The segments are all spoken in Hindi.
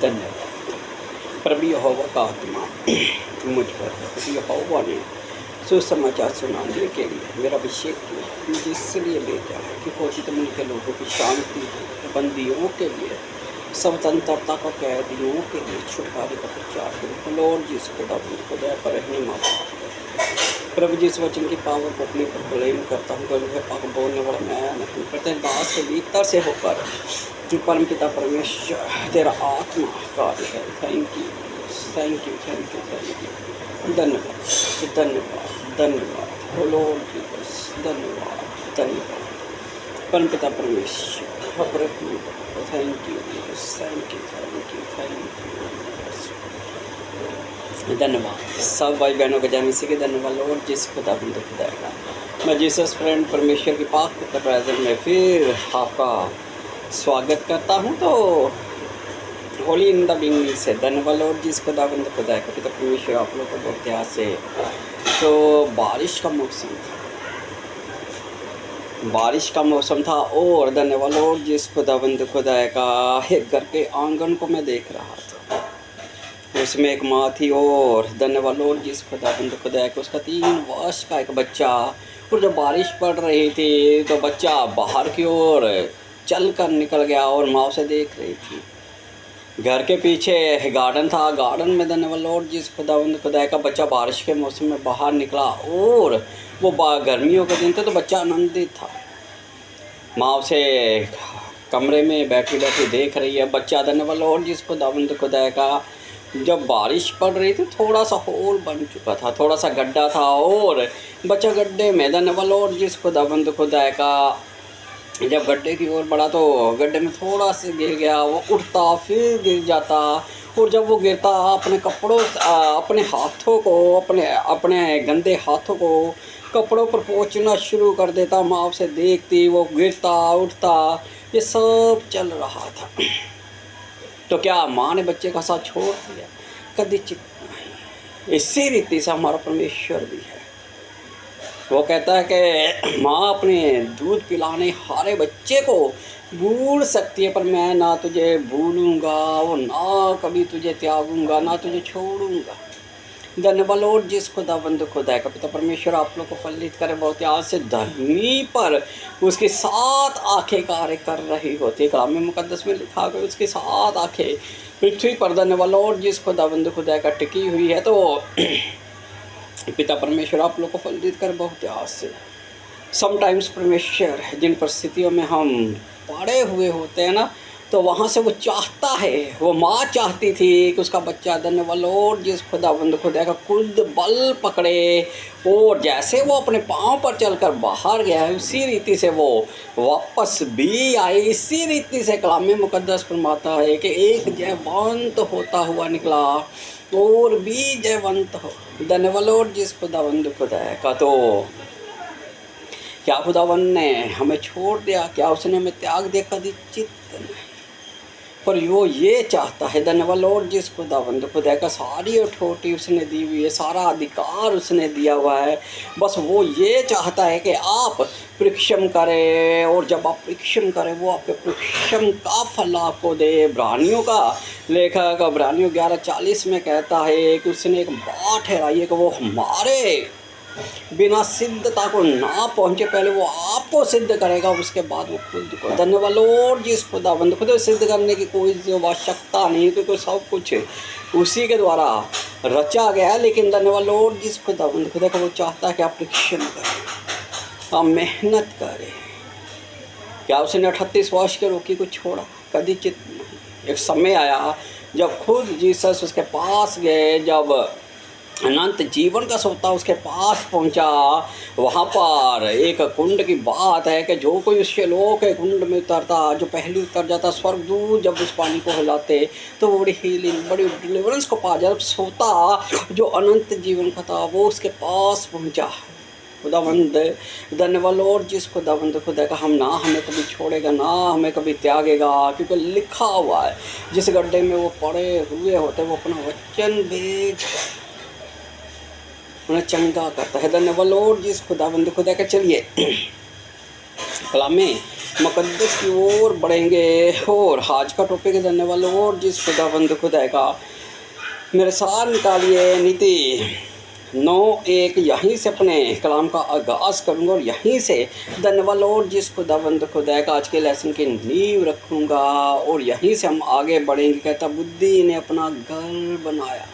धन्यवाद। प्रभु यहोवा का आत्मा मुझ पर प्रभु यहोवा ने सुसमाचार सुनाने के लिए मेरा अभिषेक किया, मुझे इसलिए भेजा है कि पतित मन के लोगों की शांति, बंदियों के लिए स्वतंत्रता को, कैदियों के लिए छुटकारे का प्रचार करूँ। लॉर्ड जी खुदा पर रहने माता प्रभु जी इस वचन की पावर को अपने पर ब्लेम करता हूँ। गलत पाक बोलने वाला मैं नहीं, प्रत्येक दास के भीतर से होकर परम पिता परमेश्वर तेरा आत्मा कार्य है। Thank you, thank you, thank you, thank you. धन्यवाद, धन्यवाद, धन्यवाद। ओ लॉर्ड जीसस, धन्यवाद, धन्यवाद। परम पिता परमेश्वर thank you, thank you, thank you, thank you. धन्यवाद सब भाई बहनों के जाने से धन्यवाद। लॉर्ड जिस खुदा खुदाएगा मैं जीसस फ्रेंड परमेश्वर की पाक पवित्र प्रेजेंस में फिर आपका स्वागत करता हूँ। तो होली इन द बिगनिंग से धन्यवाद लॉर्ड जिस खुदा खुदाएगा पिता परमेश्वर आप लोग को बहुत ध्यान से। तो बारिश का मौसम था और धन्यवाद लॉर्ड जिस खुदाएगा एक घर के आंगन को मैं देख रहा था, उसमें एक माँ थी और धन्यवाद लॉर्ड जिस खुदा को उसका 3 वर्ष का एक बच्चा, और जब बारिश पड़ रही थी तो बच्चा बाहर की ओर चल कर निकल गया और माँ उसे देख रही थी। घर के पीछे गार्डन था, गार्डन में धन्यवाद लॉर्ड जिस खुदा का बच्चा बारिश के मौसम में बाहर निकला और वो गर्मियों के दिन थे तो बच्चा आनंदित था। माँ उसे कमरे में बैठी बैठी देख रही है। बच्चा धन्यवाद लॉर्ड जिस खुदा का जब बारिश पड़ रही थी थोड़ा सा होल बन चुका था, थोड़ा सा गड्ढा था और बच्चा गड्ढे में धन्यवाद लॉर्ड जिस खुदा का जब गड्ढे की ओर बढ़ा तो गड्ढे में थोड़ा सा गिर गया। वो उठता फिर गिर जाता और जब वो गिरता अपने कपड़ों अपने हाथों को अपने गंदे हाथों को कपड़ों पर पोंछना शुरू कर देता। माँ उसे देखती, वो गिरता उठता, ये सब चल रहा था। तो क्या माँ ने बच्चे का साथ छोड़ दिया? कदाचित नहीं। इसी रीति से हमारा परमेश्वर भी है। वो कहता है कि माँ अपने दूध पिलाने हारे बच्चे को भूल सकती है, पर मैं ना तुझे भूलूंगा और ना कभी तुझे त्यागूंगा, ना तुझे छोड़ूंगा। धन्यवाद लॉर्ड जिस खुदा का पिता परमेश्वर आप लोग को फलित करे। बहुत आज से धरनी पर उसकी 7 आँखें कार्य कर रही होती है। कलाम मुकद्दस में लिखा गया उसकी 7 आँखें पृथ्वी पर धन्यवाद लॉर्ड जिस खुदा का टिकी हुई है। तो पिता परमेश्वर आप लोग को फलित कर बहुत आज से। समटाइम्स परमेश्वर जिन परिस्थितियों में हम पड़े हुए होते हैं ना, तो वहाँ से वो चाहता है, वो माँ चाहती थी कि उसका बच्चा धन्यवाद लॉर्ड जिस खुदा का कुल्द बल पकड़े और जैसे वो अपने पाँव पर चलकर बाहर गया है उसी रीति से वो वापस भी आए। इसी रीति से कलाम मुकद्दस फरमाता है कि एक जयवंत होता हुआ निकला और भी जयवंत हो। धन्यवाद लॉर्ड जिस खुदा का। तो क्या खुदावन ने हमें छोड़ दिया? क्या उसने हमें त्याग दिया? कदाचित नहीं, पर वो ये चाहता है धन्यवाद लॉर्ड जिस खुदा का सारी अथॉरिटी उसने दी हुई है, सारा अधिकार उसने दिया हुआ है। बस वो ये चाहता है कि आप परिश्रम करें और जब आप परिश्रम करें वो आपके परिश्रम का फल आपको दे। इब्रानियों का लेखक इब्रानियों 11:40 में कहता है कि उसने एक बात ठहराई है कि वो हमारे बिना सिद्धता को ना पहुँचे पहले वो आपको सिद्ध करेगा, उसके बाद वो खुद को। धन्यवाद लॉर्ड जिस खुद सिद्ध करने की कोई आवश्यकता नहीं, क्योंकि सब कुछ उसी के द्वारा रचा गया है। लेकिन धन्यवाद लॉर्ड जिस खुदा को वो चाहता है कि आप परिश्रम करें, आप मेहनत करें। क्या उसने 38 वर्ष के रोगी को छोड़ा? कदाचित नहीं। एक समय आया जब खुद जीसस उसके पास गए, जब अनंत जीवन का सोता उसके पास पहुंचा। वहाँ पर एक कुंड की बात है कि जो कोई उससे लोग के कुंड में उतरता, जो पहले उतर जाता, स्वर्गदूत जब उस पानी को हिलाते तो बड़ी हीलिंग, बड़ी डिलीवरेंस को पा। जब सोता जो अनंत जीवन का था वो उसके पास पहुंचा। खुदावंद धन्यवाद लॉर्ड जिस खुदा का हम ना हमें कभी छोड़ेगा, ना हमें कभी त्यागेगा, क्योंकि लिखा हुआ है जिस गड्ढे में वो पड़े हुए होते वो अपना वचन भेज उन्हें चंगा करता है। धन्यवाद लॉर्ड जिस खुदा का। चलिए कलाम में मुकद्दस की ओर बढ़ेंगे। और आज का टॉपिक है धन्यवाद और जिस खुदाबंद खुदा का मेरे साथ निकालिए नीति 9:1 यहीं से अपने कलाम का आगाज़ करूँगा और यहीं से धन्यवाद और जिस खुदाबंद खुदा का आज के लेसन की नींव रखूँगा और यहीं से हम आगे बढ़ेंगे। कहता बुद्धि ने अपना घर बनाया।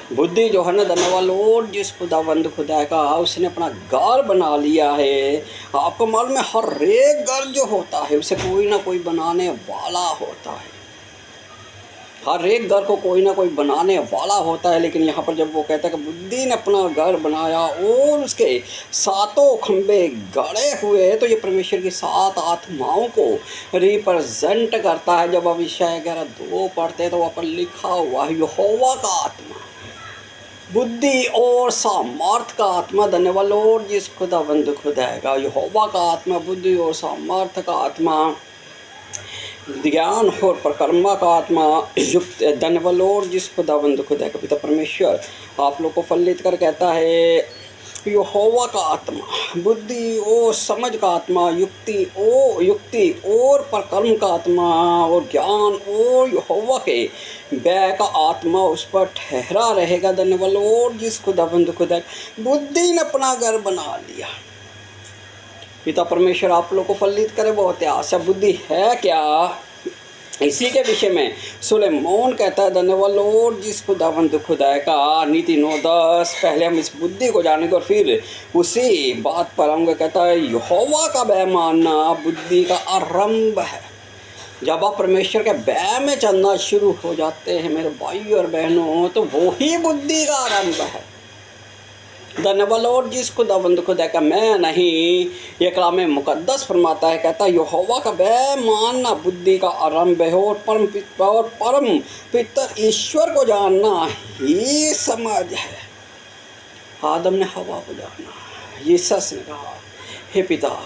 बुद्धि जो है ना धन्यवाद और जिस खुदाबंद खुदा का उसने अपना घर बना लिया है। आपको मालूम है हर एक घर जो होता है उसे कोई ना कोई बनाने वाला होता है। हर एक घर को कोई ना कोई बनाने वाला होता है। लेकिन यहाँ पर जब वो कहता है कि बुद्धि ने अपना घर बनाया और उसके सातों खंबे गड़े हुए, तो ये परमेश्वर की 7 आत्माओं को रिप्रेजेंट करता है। जब अब यशायाह 11:2 पढ़ते हैं तो वहाँ पर लिखा हुआ है यहोवा का आत्मा, बुद्धि और सामर्थ का आत्मा। धन्यवाद और जिस खुदाबंद खुदा का यहोवा का आत्मा, बुद्धि और सामर्थ का आत्मा, ज्ञान और परिक्रमा का आत्मा युक्त। धन्यवाद और जिस खुदाबंद खुदा का पिता परमेश्वर आप लोग को फलित कर कहता है यहोवा का आत्मा, बुद्धि और समझ का आत्मा, युक्ति और परिक्रम का आत्मा और ज्ञान और यहोवा के बै का आत्मा उस पर ठहरा रहेगा। धन्यवाद और जिस खुदाबंद खुदा बुद्धि ने अपना घर बना लिया। पिता परमेश्वर आप लोग को फलित करे। बहुत आशा बुद्धि है क्या, इसी के विषय में सुलेमान कहता है धन्यवाद और जिस खुदाबंद खुदा का नीति 9:10। पहले हम इस बुद्धि को जानेंगे और फिर उसी बात पर हम कहता है यहोवा का भय मानना बुद्धि का आरंभ है। जब आप परमेश्वर के भय में चलना शुरू हो जाते हैं मेरे भाई और बहनों, तो वो ही बुद्धि का आरंभ है। धन्यवाद और जिस खुदाबंद खुदा का मैं नहीं, ये कलाम में मुकद्दस फरमाता है। कहता है यहोवा का भय मानना बुद्धि का आरंभ है और परम पिता ईश्वर को जानना ही समझ है। आदम ने हवा को जाना, यीशु ने कहा हे पिता,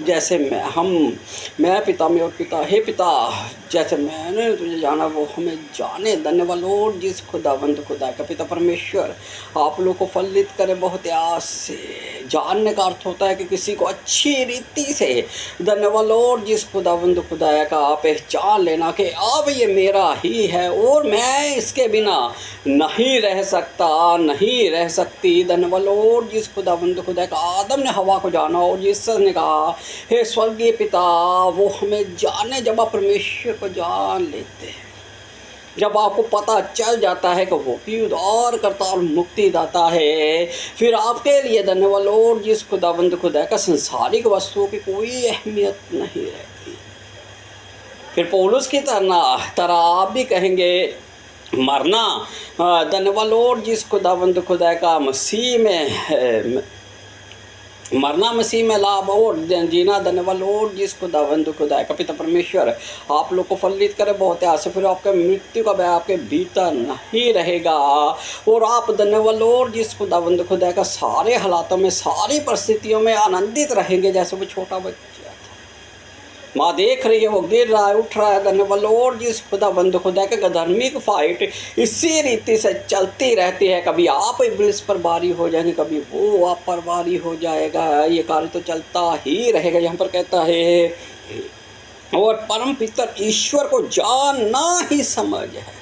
जैसे मैं पिता में और पिता हे पिता, जैसे मैंने तुझे जाना वो हमें जाने। धन्यवाद और जिस खुदाबंद खुदा का पिता परमेश्वर आप लोग को फलित करे। बहुत आस से जानने का अर्थ होता है कि किसी को अच्छी रीति से धन्यवाद और जिस खुदाबंद खुदा का पहचान लेना कि अब ये मेरा ही है और मैं इसके बिना नहीं रह सकता, नहीं रह सकती। धन्यवाद और जिस खुदाबंद खुदा का आदम ने हवा को जाना और यीशु ने कहा हे स्वर्गीय पिता, वो हमें जाने। जब आप परमेश्वर को जान लेते हैं, जब आपको पता चल जाता है कि वो भी उद्धार करता और मुक्ति दाता है, फिर आपके लिए धन्यवाद और जिस खुदाबंद खुदा का संसारिक वस्तुओं की कोई अहमियत नहीं रहती। फिर पौलुस की तरह आप भी कहेंगे मरना धन्यवाद और जिस खुदाबंद खुदा का मसीह में मरना मसीह में लाभ और जीना। धन्यवाद और जिस खुदाबंद खुदा का पिता परमेश्वर आप लोग को फलित करे। बहुत आशा फिर आपका मृत्यु का भय आपके भीतर नहीं रहेगा और आप धन्यवाद और जिस खुदाबंद खुदा का सारे हालातों में, सारी परिस्थितियों में आनंदित रहेंगे। जैसे वो छोटा बच्चा था, माँ देख रही है वो गिर रहा है, उठ रहा है। धन्यवाद और जिस खुदाबंद खुदा का धार्मिक फाइट इसी रीति से चलती रहती है। कभी आप इब्लिस पर भारी हो जाएंगे, कभी वो आप पर भारी हो जाएगा। ये कार्य तो चलता ही रहेगा। यहाँ पर कहता है और परम पिता ईश्वर को जानना ही समझ है।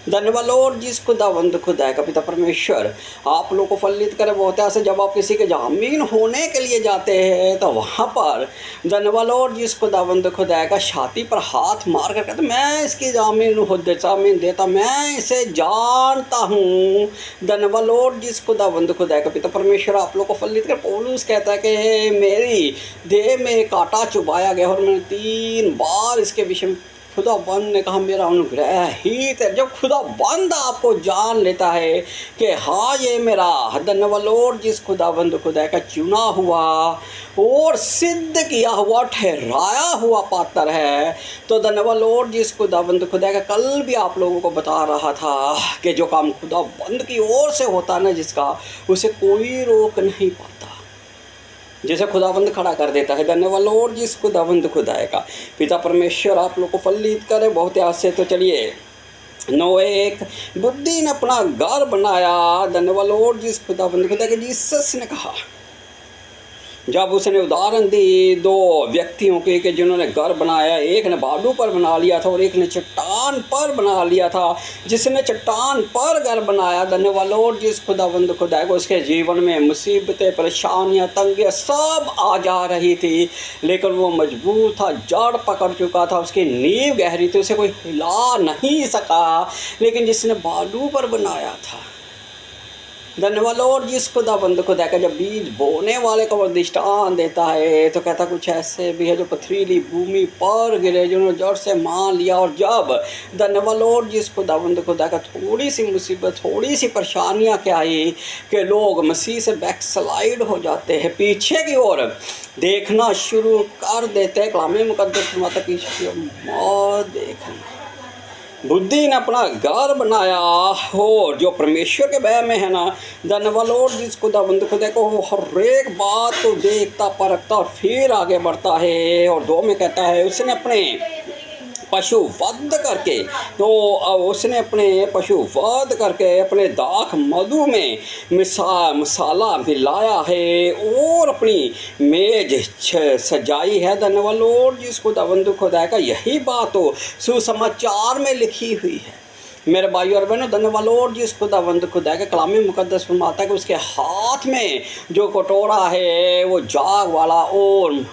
धन्यवाद और जिस खुदाबंद खुदा का पिता परमेश्वर आप लोग को फलित करे। बहुत ऐसे जब आप किसी के जामीन होने के लिए जाते हैं तो वहाँ पर धन्यवाद और जिस खुदाबंद खुदा का छाती पर हाथ मार कर कहते मैं इसकी जामीन देता, मैं इसे जानता हूँ। धन्यवाद और जिस खुदाबंद खुदा का पिता परमेश्वर आप लोग को फलित कर। पौलुस कहता है कि मेरी देह में कांटा चुभाया गया और मैंने 3 बार इसके विषय में खुदाबंद ने कहा मेरा अनुग्रह ही है। जब खुदाबंद आपको जान लेता है कि हाँ ये मेरा धन्यवाद और जिस खुदाबंद खुदा का चुना हुआ और सिद्ध किया हुआ, ठहराया हुआ पात्र है, तो धन्यवाद और जिस खुदाबंद खुदा का कल भी आप लोगों को बता रहा था कि जो काम खुदाबंद की ओर से होता है ना, जिसका उसे कोई रोक नहीं पाता, जैसे खुदाबंद खड़ा कर देता है। धन्यवाद और जिस खुदाबंद खुदा का पिता परमेश्वर आप लोग को फलित करे। बहुत आस से तो चलिए नो एक बुद्धि ने अपना घर बनाया। धन्यवाद लॉर्ड जिस खुदावंद खुदा के जीसस ने कहा, जब उसने उदाहरण दी दो व्यक्तियों के कि जिन्होंने घर बनाया, एक ने बालू पर बना लिया था और एक ने चट्टान पर बना लिया था। जिसने चट्टान पर घर बनाया, धन्यवाद लॉर्ड जिस खुदावंद खुदा को, उसके जीवन में मुसीबतें, परेशानियां, तंगियां सब आ जा रही थी, लेकिन वो मजबूत था, जड़ पकड़ चुका था, उसकी नींव गहरी थी, उसे कोई हिला नहीं सका। लेकिन जिसने बालू पर बनाया था, धन्यवाद और जिस खुदाबंद खुदा का जब बीज बोने वाले को वो दृष्टांत देता है तो कहता कुछ ऐसे भी है जो पथरीली भूमि पर गिरे, जिन्होंने जड़ से मान लिया। और जब धन्यवाद और जिस खुदाबंद खुदा का थोड़ी सी मुसीबत, थोड़ी सी परेशानियाँ क्या आई कि लोग मसीह से बैकस्लाइड हो जाते हैं, पीछे की ओर देखना शुरू कर देते हैं। कलाम मुकद्दस फरमाता है पीछे मत देखना। बुद्धि ने अपना घर बनाया और जो परमेश्वर के भय में है ना, धन्यवाद और जिस खुदाबंद खुदा को हर एक बात को देखता, परखता और फिर आगे बढ़ता है। और दो में कहता है उसने अपने पशु वध करके, तो उसने अपने पशु वध करके अपने दाख मधु में मसाला मिलाया है और अपनी मेज सजाई है। धन्यवाद लॉर्ड जिस खुदावंद खुदा का यही बात हो सुसमाचार में लिखी हुई है। मेरे भाई और बहनों, धन्यवाद लॉर्ड जिस खुदावंद खुदा के कलाम मुकद्दस फरमाता है कि उसके हाथ में जो कटोरा है वो जाग वाला और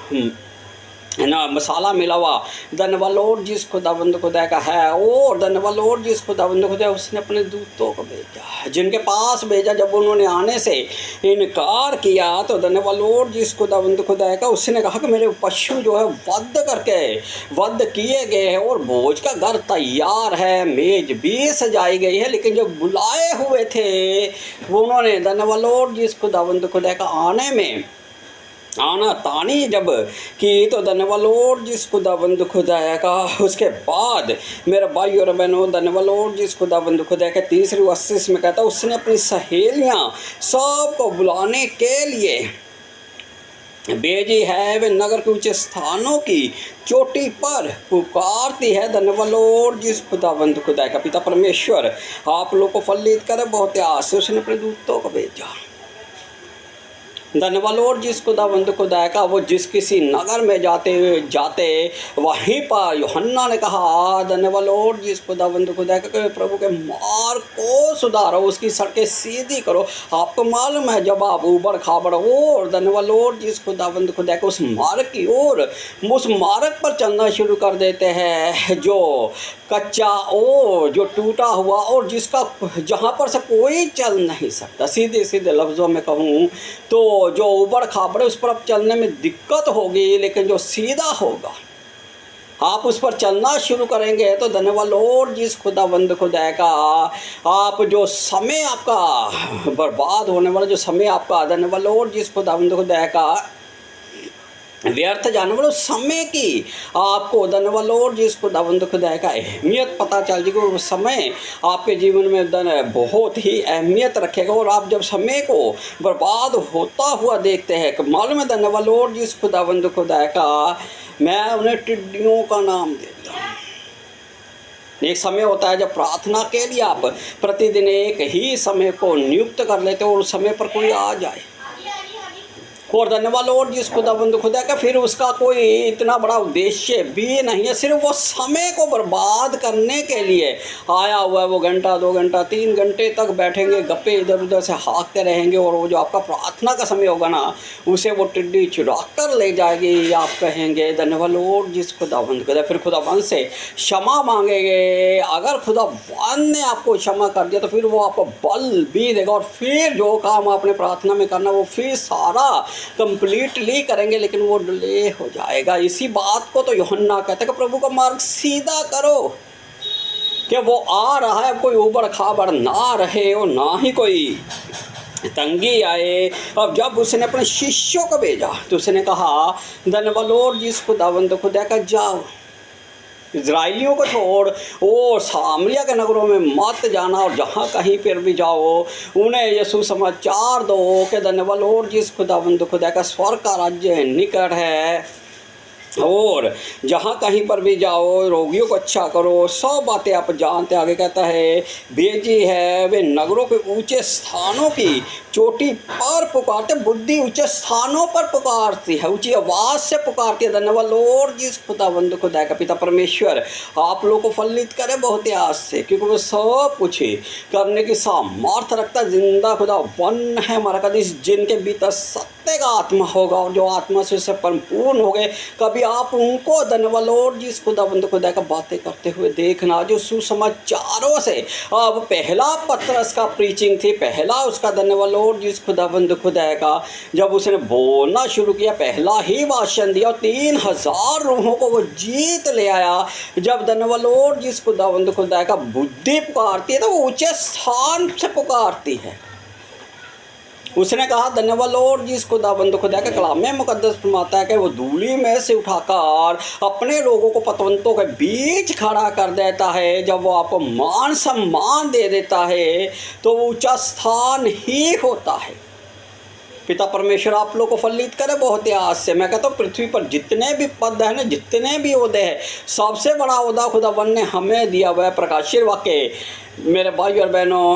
ना मसाला मिला हुआ, धन्यवाद लॉर्ड जिस खुदावंद खुदा का है। और धन्यवाद लॉर्ड जिस खुदावंद खुदा, उसने अपने दूतों को भेजा, जिनके पास भेजा। जब उन्होंने आने से इनकार किया तो धन्यवाद लॉर्ड जिस खुदावंद खुदा का, उसने कहा कि मेरे पशु जो है वध किए गए हैं और भोज का घर तैयार है, मेज भी सजाई गई है। लेकिन जो बुलाए हुए थे उन्होंने धन्यवाद लॉर्ड जिस खुदावंद खुदा का आना तानी जब की तो धन्यवाद लॉर्ड जिस खुदाबंद खुदा का, उसके बाद मेरे भाई और बहनों, धन्यवाद लॉर्ड जिस खुदाबंद खुदा के तीसरी वर्ष में कहता उसने अपनी सहेलियां सबको बुलाने के लिए भेजी है। वे नगर के ऊंचे स्थानों की चोटी पर पुकारती है। धन्यवाद लॉर्ड जिस खुदाबंद खुदा का, पिता परमेश्वर आप लोग को फलित करे बहुत आस से उसने अपने दूतों को भेजा। धन्यवाद लॉर्ड जिस खुदावंद खुदा का, वो जिस किसी नगर में जाते वहीं पर यूहन्ना ने कहा, धन्यवाद लॉर्ड जिस खुदावंद खुदा का, प्रभु के मार्ग को सुधारो, उसकी सड़कें सीधी करो। आपको मालूम है जब आप ऊबड़ खाबड़ और धन्यवाद लॉर्ड जिस खुदावंद खुदा का उस मार्ग की ओर, उस मार्ग पर चलना शुरू कर देते हैं जो कच्चा और जो टूटा हुआ और जिसका जहाँ पर से कोई चल नहीं सकता। सीधे सीधे लफ्ज़ों में कहूँ तो जो ऊबड़ खाबड़ उस पर अब चलने में दिक्कत होगी, लेकिन जो सीधा होगा आप उस पर चलना शुरू करेंगे तो धन्यवाद लॉर्ड जिस खुदावंद खुदा का, आप जो समय आपका बर्बाद होने वाला जो समय आपका, धन्यवाद लॉर्ड जिस खुदावंद खुदा का व्यर्थ जाने वाले समय की आपको, धन्यवाद लॉर्ड जिस खुदावंद खुदा का अहमियत पता चल जाएगी। वो समय आपके जीवन में बहुत ही अहमियत रखेगा। और आप जब समय को बर्बाद होता हुआ देखते हैं, मालूम है धन्यवाद लॉर्ड जिस खुदावंद खुदा का, मैं उन्हें टिड्डियों का नाम देता हूँ। एक समय होता है जब प्रार्थना के लिए आप प्रतिदिन एक ही समय को नियुक्त कर लेते हो और उस समय पर कोई आ जाए, और धन्यवाद लॉर्ड जिस खुदावंद खुदा का फिर उसका कोई इतना बड़ा उद्देश्य भी नहीं है, सिर्फ वो समय को बर्बाद करने के लिए आया हुआ है। वो घंटा 2 घंटा 3 घंटे तक बैठेंगे, गप्पे इधर उधर से हाँकते रहेंगे, और वो जो आपका प्रार्थना का समय होगा ना उसे वो टिड्डी चुरा कर ले जाएगी। आप कहेंगे धन्यवाद लॉर्ड जिस खुदावंद खुदा, फिर खुदावंद से क्षमा मांगेंगे। अगर खुदावंद ने आपको क्षमा कर दिया तो फिर वो आपको बल भी देगा, और फिर जो काम आपने प्रार्थना में करना वो फिर सारा कंप्लीटली करेंगे, लेकिन वो डिले हो जाएगा। इसी बात को तो यूहन्ना कहता है कि प्रभु का मार्ग सीधा करो, कि वो आ रहा है, कोई ऊबड़ खाबड़ ना रहे और ना ही कोई तंगी आए। अब जब उसने अपने शिष्यों को भेजा तो उसने कहा, धन्यवाद लॉर्ड जिस खुदावंद खुदा का, जाओ इजराइलियों को छोड़ और सामरिया के नगरों में मत जाना, और जहाँ कहीं पर भी जाओ उन्हें यीशु समाचार दो कि धन्यवाद लॉर्ड जिस खुदावंद खुदा का, स्वर्ग का राज्य निकट है। और जहाँ कहीं पर भी जाओ रोगियों को अच्छा करो, 100 बातें आप जानते। आगे कहता है भेजी है वे नगरों के ऊंचे स्थानों की चोटी पर पुकारते, बुद्धि ऊंचे स्थानों पर पुकारती है, ऊंची आवाज़ से पुकारती है। धन्यवाद लॉर्ड जिस खुदावंद खुदा का पिता परमेश्वर आप लोगों को फलित करे बहुत आज से, क्योंकि वो सब कुछ करने की सामर्थ रखता। जिंदा खुदा वन है हमारा कदीस, जिनके भीतर सत्य का आत्मा होगा और जो आत्मा से उससे परिपूर्ण हो गए। कभी आप उनको धन्यवाद लॉर्ड जिस खुदावंद खुदा का बातें करते हुए देखना, जो सुसमाचारों से अब पहला पत्रस का प्रीचिंग थी, पहला उसका धन्यवाद लॉर्ड जिस खुदावंद खुदा का जब उसने बोलना शुरू किया, पहला ही भाषण दिया और 3000 रूहों को वो जीत ले आया। जब धन्यवाद लॉर्ड जिस खुदावंद खुदा का बुद्धि पुकारती है तो वो ऊंचे स्थान से पुकारती है। उसने कहा धन्यवाद लॉर्ड जिस खुदाबंद खुदा के कलाम में मुकद्दस फरमाता है कि वो धूली में से उठाकर अपने लोगों को पतवंतों के बीच खड़ा कर देता है। जब वो आपको मान सम्मान दे देता है तो वो ऊंचा स्थान ही होता है। पिता परमेश्वर आप लोग को फलित करे बहुत आज से। मैं कहता हूँ पृथ्वी पर जितने भी पद हैं ना, जितने भी ओहदे हैं, सबसे बड़ा ओहदा खुदावन ने हमें दिया हुआ है। प्रकाशित वाक्य मेरे भाई और बहनों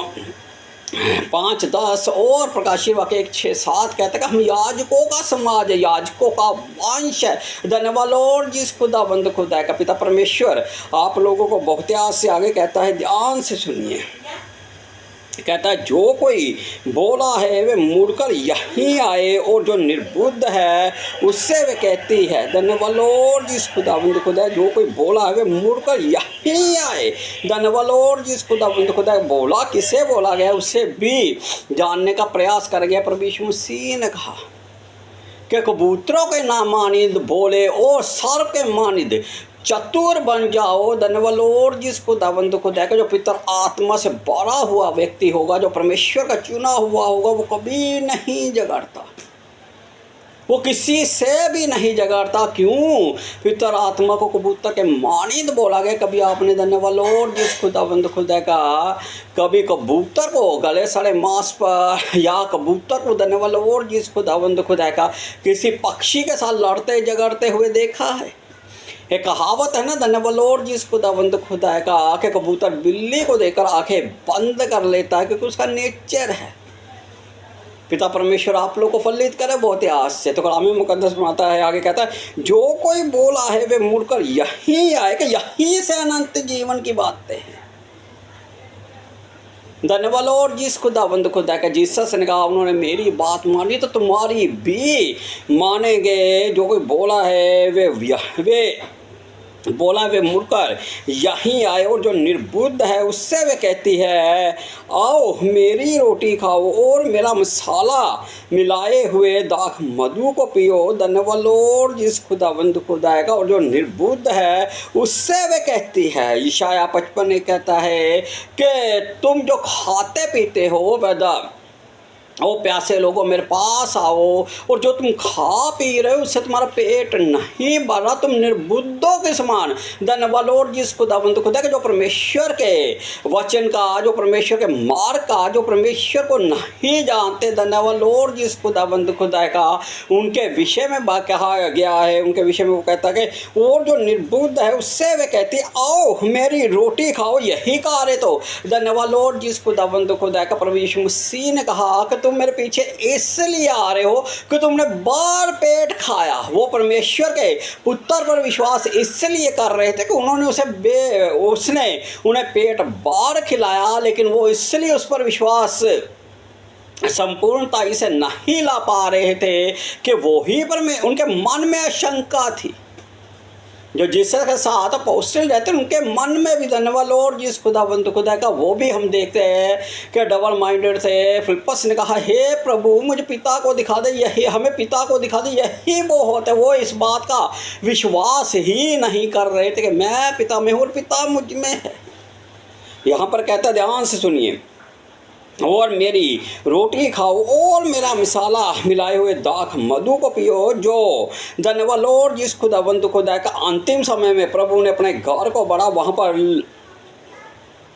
5-10 और प्रकाशित वाक्य 1-6-7 कहते हैं कि हम याजकों का समाज है, याजकों का वंश है। धन्यवाद लॉर्ड जिस खुदाबंद खुदा का पिता परमेश्वर आप लोगों को बहुत आज से आगे कहता है, ध्यान से सुनिए। कहता है जो कोई बोला है वे मुड़कर यहीं आए और जो निर्बुद्ध है उससे वे कहती है। धन्यवाद लॉर्ड जिस खुदाबंद खुदा जो कोई बोला है वे मुड़कर यहीं आए। धन्यवाद लॉर्ड जिस खुदाबंद खुदा बोला किसे बोला गया उससे भी जानने का प्रयास कर गया। प्रभु यीशु मसीह ने कहा कि कबूतरों के ना मानिद बोले और सर्प के मानिद चतुर बन जाओ। धन्यवाद लॉर्ड जिस खुदावंद खुदा का जो पितर आत्मा से बड़ा हुआ व्यक्ति होगा, जो परमेश्वर का चुना हुआ होगा, वो कभी नहीं झगड़ता, वो किसी से भी नहीं झगड़ता। क्यों? पितर आत्मा को कबूतर के मानिंद बोला गया। कभी आपने धन्यवाद लॉर्ड जिस खुदावंद खुदा का कभी कबूतर को गले सड़े मांस पर या कबूतर को धन्यवाद लॉर्ड जिस खुदावंद खुदा का किसी पक्षी के साथ लड़ते झगड़ते हुए देखा है? एक कहावत है ना, धन्यवाद लॉर्ड जिस खुदावंद खुदा का आंखें कबूतर बिल्ली को देखकर आंखें बंद कर लेता है, क्योंकि उसका नेचर है। पिता परमेश्वर आप लोग को फलित करे बहुत आज से। तो कलाम मुकद्दस बनाता है, आगे कहता है जो कोई बोला है वे मुड़कर यहीं आए कि यहीं से अनंत जीवन की बातें हैं। धन्यवाद लॉर्ड जिस खुदावंद खुदा का जीसस ने कहा उन्होंने मेरी बात मानी तो तुम्हारी भी मानेंगे। जो कोई बोला है वे बोला वे मुड़कर यहीं आए और जो निर्बुद्ध है उससे वे कहती है आओ मेरी रोटी खाओ और मेरा मसाला मिलाए हुए दाख मधु को पियो। धन्यवाद लॉर्ड जिस खुदावंद खुदा का और जो निर्बुद्ध है उससे वे कहती है। यशायाह 55 कहता है कि तुम जो खाते पीते हो बेदा ओ प्यासे लोगों मेरे पास आओ, और जो तुम खा पी रहे हो उससे तुम्हारा पेट नहीं भरा, तुम निर्बुद्धों के समान। धन्यवाद लॉर्ड जिस खुदावंद खुदा के जो परमेश्वर के वचन का, जो परमेश्वर के मार्ग का, जो परमेश्वर को नहीं जानते। धन्यवाद लॉर्ड जिस खुदावंद खुदा का उनके विषय में कहा गया है, उनके विषय में वो कहता है कि और जो निर्बुद्ध है उससे वे कहती आओ मेरी रोटी खाओ, यही कहा रहे। तो धन्यवाद लॉर्ड जिस खुदावंद खुदा का प्रभु यीशु मसीह ने कहा कि तुम मेरे पीछे इसलिए आ रहे हो कि तुमने बार पेट खाया। वो परमेश्वर के पुत्र पर विश्वास इसलिए कर रहे थे कि उन्होंने उसने उन्हें पेट बार खिलाया, लेकिन वो इसलिए उस पर विश्वास संपूर्णता से नहीं ला पा रहे थे कि वो ही पर में उनके मन में आशंका थी। जो जीसस के साथ अपोस्टल रहते हैं उनके मन में भी धन्यवाद लॉर्ड जिस खुदावंद खुदा का वो भी हम देखते हैं कि डबल माइंडेड थे। फिलिप्पस ने कहा हे प्रभु मुझे पिता को दिखा दे, यही हमें पिता को दिखा दे, यही वो होता है। वो इस बात का विश्वास ही नहीं कर रहे थे कि मैं पिता में हूँ और पिता मुझ में है। यहाँ पर कहता ध्यान से सुनिए, और मेरी रोटी खाओ और मेरा मसाला मिलाए हुए दाख मधु को पियो। जो धन्यवाद लॉर्ड जिस खुदावंद खुदा का अंतिम समय में प्रभु ने अपने घर को बढ़ा, वहाँ पर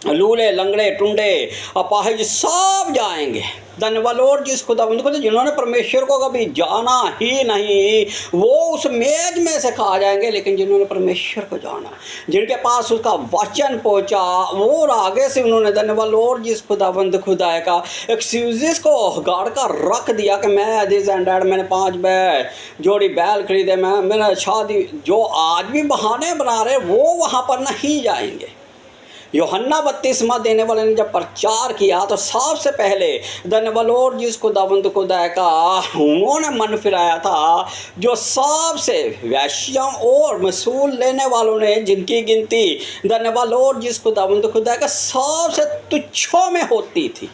लूले लंगड़े टुंडे अपाहिज सब जाएंगे। धन्यवाद लॉर्ड जिस खुदावंद को, जिन्होंने परमेश्वर को कभी जाना ही नहीं वो उस मेज में से खा जाएंगे, लेकिन जिन्होंने परमेश्वर को जाना, जिनके पास उसका वचन पहुंचा, वो आगे से उन्होंने धन्यवाद लॉर्ड जिस खुदावंद खुदा का एक्सक्यूजेस को गाड़ कर रख दिया कि मैं दिस एंड डैड, मैंने 5 जोड़ी बैल खरीदे, मैंने शादी, जो आज भी बहाने बना रहे वो वहाँ पर नहीं जाएंगे। यूहन्ना बपतिस्मा देने वाले ने जब प्रचार किया तो सबसे पहले धन्यवाद लॉर्ड जिस खुदावंद खुदा का उन्होंने मन फिराया था, जो सबसे वैश्यों और मसूल लेने वालों ने, जिनकी गिनती धन्यवाद लॉर्ड जिस खुदावंद खुदा का सबसे तुच्छों में होती थी,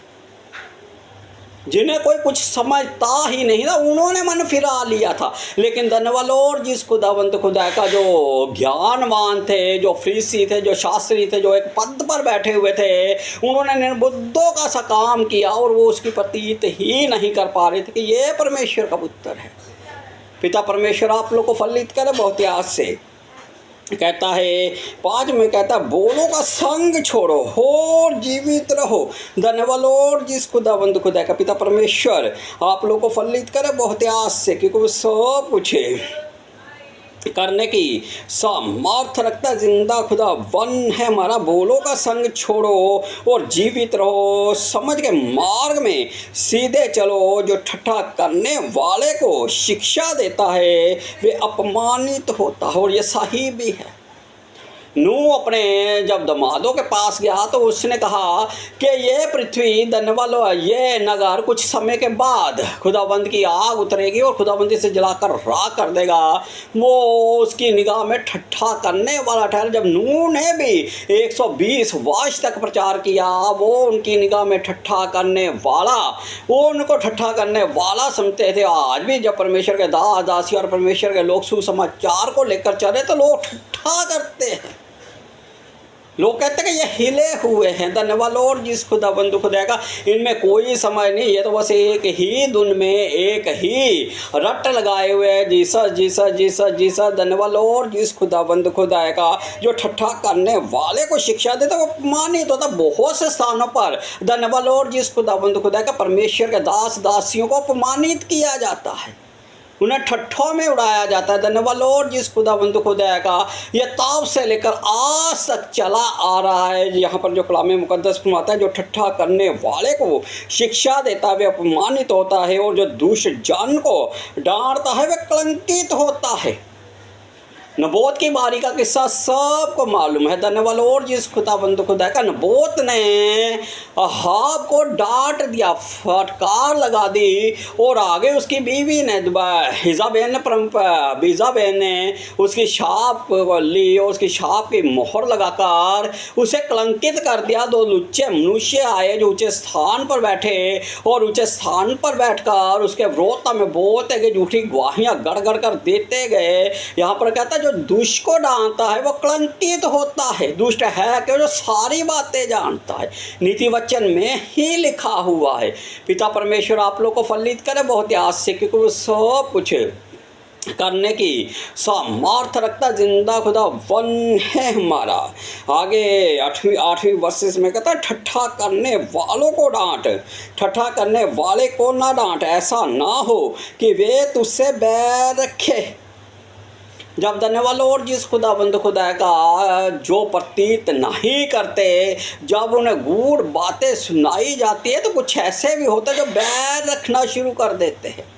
जिन्हें कोई कुछ समझता ही नहीं था, उन्होंने मन फिरा लिया था। लेकिन धन्यवाद लॉर्ड जिस खुदावंत खुदा का जो ज्ञानवान थे, जो फरीसी थे, जो शास्त्री थे, जो एक पद पर बैठे हुए थे, उन्होंने निर्बुद्धों का सा काम किया और वो उसकी प्रतीत ही नहीं कर पा रहे थे कि ये परमेश्वर का पुत्र है। पिता परमेश्वर आप लोग को फलित करे बहुत याद से। कहता है 5 में कहता है बोलों का संग छोड़ो और जीवित रहो। धन्यवाद लॉर्ड जिस खुदावंद खुदा का पिता परमेश्वर आप लोग को फलित करे बहुत आस से, क्योंकि वो सब कुछ करने की सामर्थ रखता जिंदा खुदा वन है हमारा। बोलों का संग छोड़ो और जीवित रहो, समझ के मार्ग में सीधे चलो। जो ठट्ठा करने वाले को शिक्षा देता है वे अपमानित होता है, और ये सही भी है। नूह अपने जब दमादों के पास गया तो उसने कहा कि ये पृथ्वी धन्यवाद ये नगर कुछ समय के बाद खुदाबंद की आग उतरेगी और खुदाबंद इसे जलाकर राख कर देगा। वो उसकी निगाह में ठट्ठा करने वाला ठहरा। जब नूह ने भी 120 वर्ष तक प्रचार किया, वो उनकी निगाह में ठट्ठा करने वाला, वो उनको ठट्ठा करने वाला समझते थे। आज भी जब परमेश्वर के दास दासी और परमेश्वर के लोग सुसमाचार को लेकर चले तो लोग ठट्ठा करते हैं। लोग कहते हैं कि ये हिले हुए हैं। धन्यवाद लॉर्ड जिस खुदाबंद खुदा का इनमें कोई समझ नहीं, ये तो बस एक ही धुन में एक ही रट लगाए हुए हैं, जीसस जीसस जीसस जीसस। धन्यवाद लॉर्ड जिस खुदाबंद खुदा का जो ठट्ठा करने वाले को शिक्षा देता है वो अपमानित होता बहुत से स्थानों पर। धन्यवाद लॉर्ड जिस खुदाबंद खुदा का परमेश्वर के दास दासियों को अपमानित किया जाता है, उन्हें ठट्ठों में उड़ाया जाता है। धन्यवाद लॉर्ड जिस खुदाबंद खुदा का ये ताब से लेकर आज तक चला आ रहा है। यहाँ पर जो कलाम मुकद्दस फरमाता है जो ठट्ठा करने वाले को शिक्षा देता है वे अपमानित होता है, और जो दुष्ट जन को डांटता है वे कलंकित होता है। नबोत की बारी का किस्सा सबको मालूम है। धन्यवाद लॉर्ड जिस खुदाबंद खुदा का नबोत ने अहाब को डांट दिया, फटकार लगा दी, और आगे उसकी बीवी ने इजाबेल ने उसकी शाप ली और उसकी शाप की मोहर लगाकर उसे कलंकित कर दिया। 2 लुच्चे मनुष्य आए जो ऊंचे स्थान पर बैठे और ऊंचे स्थान पर बैठकर उसके विरोध में बोलते गए, झूठी गवाहियाँ गड़ गड़ कर देते गए। यहाँ पर कहता है जो दुष्ट को डांटता है वो कलंकित होता है। दुष्ट है कि जो सारी बातें जानता है, नीति वचन में ही लिखा हुआ है। पिता परमेश्वर आप लोग को फलित करे बहुत याद से, क्योंकि वो सब कुछ करने की सामर्थ रखता जिंदा खुदा वन है हमारा। आगे 8वीं वर्सेस में कहता है ठट्ठा करने वालों को डांट, ठट्ठा करने वाले को ना डांट, ऐसा ना हो कि वे तुझसे बैर रखे। जब धन्यवाद लॉर्ड जिस खुदाबंद खुदा का जो प्रतीत नहीं करते, जब उन्हें गूढ़ बातें सुनाई जाती है तो कुछ ऐसे भी होते हैं जो बैर रखना शुरू कर देते हैं।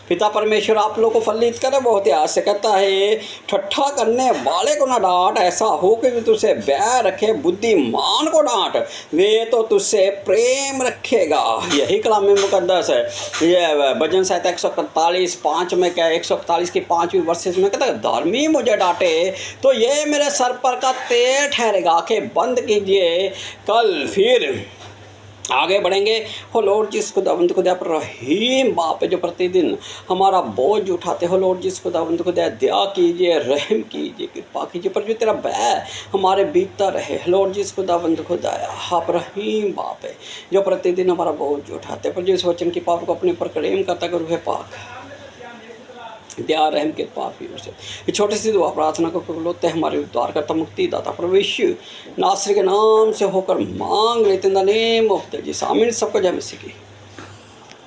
पिता परमेश्वर आप लोग को फलित करे बहुत याद से। कहता है ठट्ठा करने वाले को ना डांट, ऐसा हो कि तुझसे बैर रखे। बुद्धिमान को डांट, वे तो तुझसे प्रेम रखेगा। यही कलाम मुकद्दस है। ये भजन संहिता 141:5 में क्या 141 की 5वीं वर्सेस में कहता है धर्मी मुझे डांटे तो ये मेरे सर पर का तेल ठहरेगा। आंखें बंद कीजिए, कल फिर आगे बढ़ेंगे। हो लॉर्ड जिस खुदावंद खुदा पर रहीम बाप है जो प्रतिदिन हमारा बोझ उठाते हो। लॉर्ड जिस खुदावंद खुदा दया कीजिए, रहम कीजिए, कृपा कीजिए, पर जो तेरा भय हमारे बीतता रहे। लॉर्ड जिस खुदावंद खुदा आप रहीम बाप है जो प्रतिदिन हमारा बोझ उठाते, पर जो इस वचन की पाप को अपने पर क्लेम करता करो है पाक दया रहम कृपा की ओर से ये छोटी सी दुआ प्रार्थना को कबूल होते हैं हमारे उद्धार करता मुक्ति दाता प्रभु यीशु नासरी के नाम से होकर मांग लेते हैं in the name of Jesus आमीन। सबको जय मसीह की।